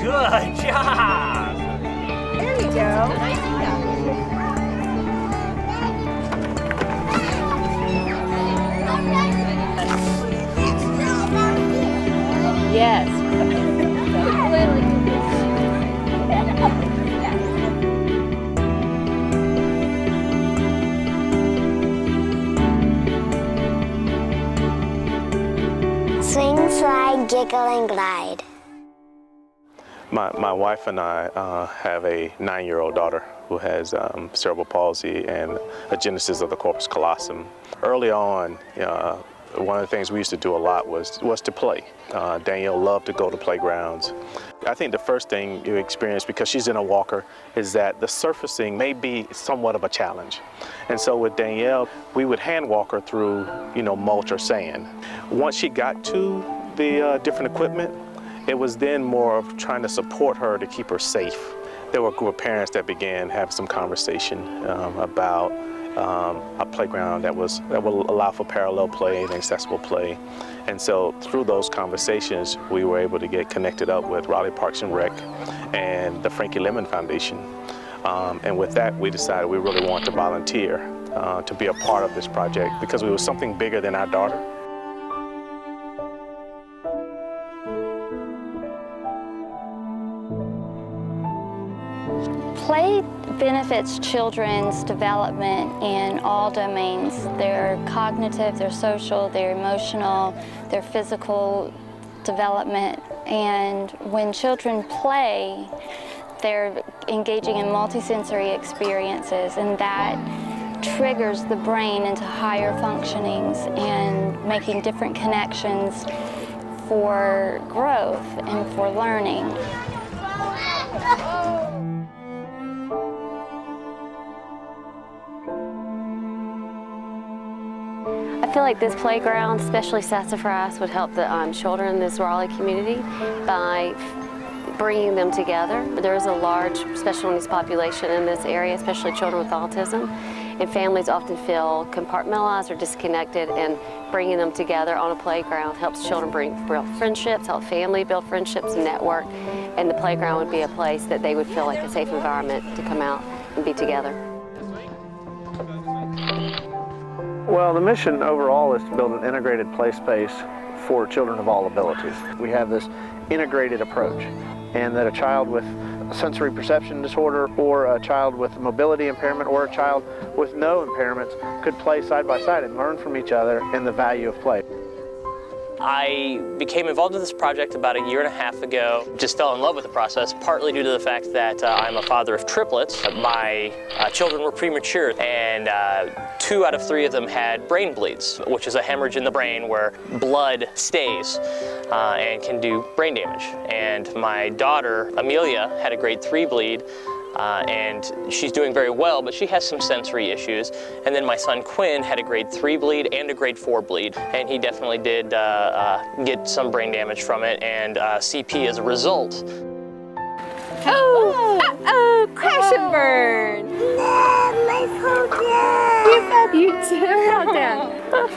Good job! There you go. Yes. Swing, slide, giggle, and glide. My wife and I have a 9-year-old daughter who has cerebral palsy and a genesis of the corpus callosum. Early on, one of the things we used to do a lot was to play. Danielle loved to go to playgrounds. I think the first thing you experience, because she's in a walker, is that the surfacing may be somewhat of a challenge. And so with Danielle, we would hand walk her through, mulch or sand. Once she got to the different equipment, it was then more of trying to support her to keep her safe. There were a group of parents that began having some conversation about a playground that will allow for parallel play and accessible play. And so through those conversations, we were able to get connected up with Raleigh Parks and Rec and the Frankie Lemon Foundation. And with that, we decided we really wanted to volunteer to be a part of this project because it was something bigger than our daughter. Play benefits children's development in all domains. Their cognitive, their social, their emotional, their physical development. And when children play, they're engaging in multisensory experiences, and that triggers the brain into higher functionings and making different connections for growth and for learning. I feel like this playground, especially Sassafras, would help the children in this Raleigh community by bringing them together. There is a large special needs population in this area, especially children with autism, and families often feel compartmentalized or disconnected, and bringing them together on a playground helps children build friendships, help family build friendships and network, and the playground would be a place that they would feel like a safe environment to come out and be together. Well, the mission overall is to build an integrated play space for children of all abilities. We have this integrated approach, and that a child with a sensory perception disorder or a child with mobility impairment or a child with no impairments could play side by side and learn from each other and the value of play. I became involved in this project about a year and a half ago. Just fell in love with the process, partly due to the fact that I'm a father of triplets. My children were premature, and 2 out of 3 of them had brain bleeds, which is a hemorrhage in the brain where blood stays and can do brain damage. And my daughter, Amelia, had a grade 3 bleed, and she's doing very well, but she has some sensory issues. And then my son Quinn had a grade 3 bleed and a grade 4 bleed, and he definitely did get some brain damage from it, and CP as a result. Oh! Uh-oh! Crash and burn! No, my phone. You said you too. Well done. Oh,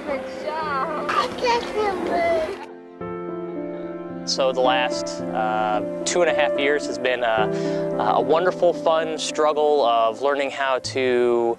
good job. I crash and burn. So the last 2.5 years has been a wonderful, fun struggle of learning how to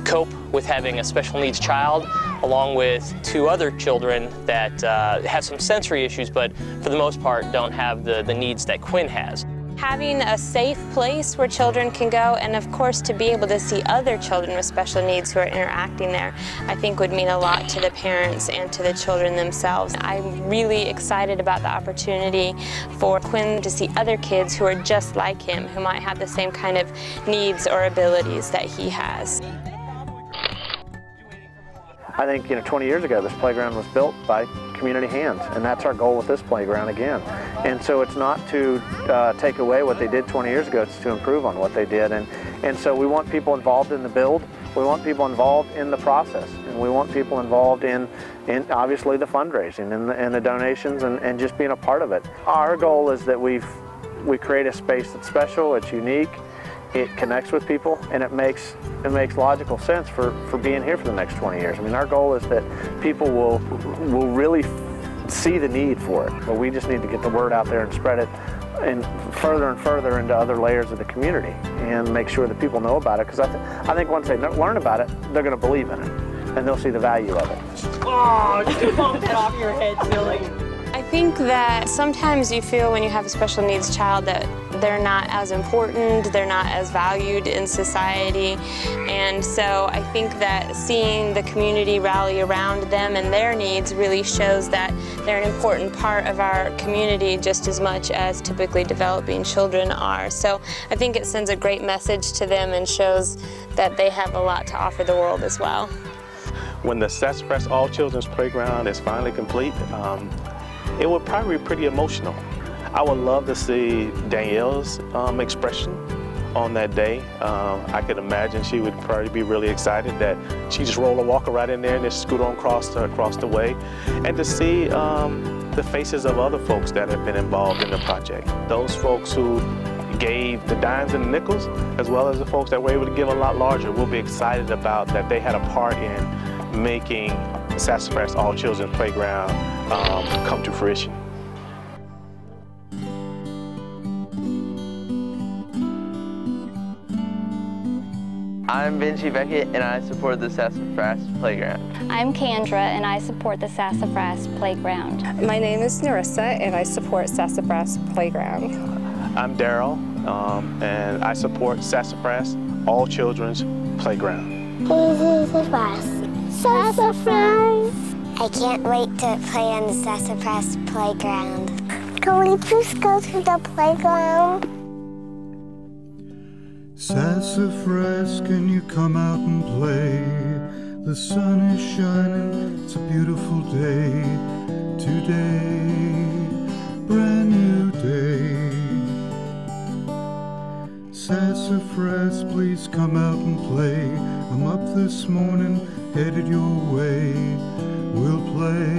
cope with having a special needs child, along with 2 other children that have some sensory issues, but for the most part don't have the needs that Quinn has. Having a safe place where children can go, and of course to be able to see other children with special needs who are interacting there, I think would mean a lot to the parents and to the children themselves. I'm really excited about the opportunity for Quinn to see other kids who are just like him, who might have the same kind of needs or abilities that he has. I think 20 years ago this playground was built by community hands, and that's our goal with this playground again. And so it's not to take away what they did 20 years ago, it's to improve on what they did. And so we want people involved in the build, we want people involved in the process, and we want people involved in obviously the fundraising and the donations and just being a part of it. Our goal is that we create a space that's special, it's unique, it connects with people, and it makes logical sense for being here for the next 20 years. I mean, our goal is that people will really see the need for it, but we just need to get the word out there and spread it and further into other layers of the community and make sure that people know about it, because I think once they learn about it, they're going to believe in it and they'll see the value of it. Oh, just bump that off your head, silly. I think that sometimes you feel when you have a special needs child that they're not as important, they're not as valued in society, and so I think that seeing the community rally around them and their needs really shows that they're an important part of our community just as much as typically developing children are. So I think it sends a great message to them and shows that they have a lot to offer the world as well. When the Sassafras All Children's Playground is finally complete, it would probably be pretty emotional. I would love to see Danielle's expression on that day. I could imagine she would probably be really excited that she just roll a walker right in there and just scoot on across the way. And to see the faces of other folks that have been involved in the project. Those folks who gave the dimes and the nickels, as well as the folks that were able to give a lot larger, will be excited about that they had a part in making the Sassafras All Children's Playground come to fruition. I'm Benji Beckett and I support the Sassafras Playground. I'm Kendra and I support the Sassafras Playground. My name is Narissa and I support Sassafras Playground. I'm Daryl and I support Sassafras All Children's Playground. Sassafras. I can't wait to play on the Sassafras Playground. Can we please go to the playground? Sassafras, can you come out and play? The sun is shining, it's a beautiful day. Today, brand new day. Sassafras, please come out and play. I'm up this morning, headed your way. We'll play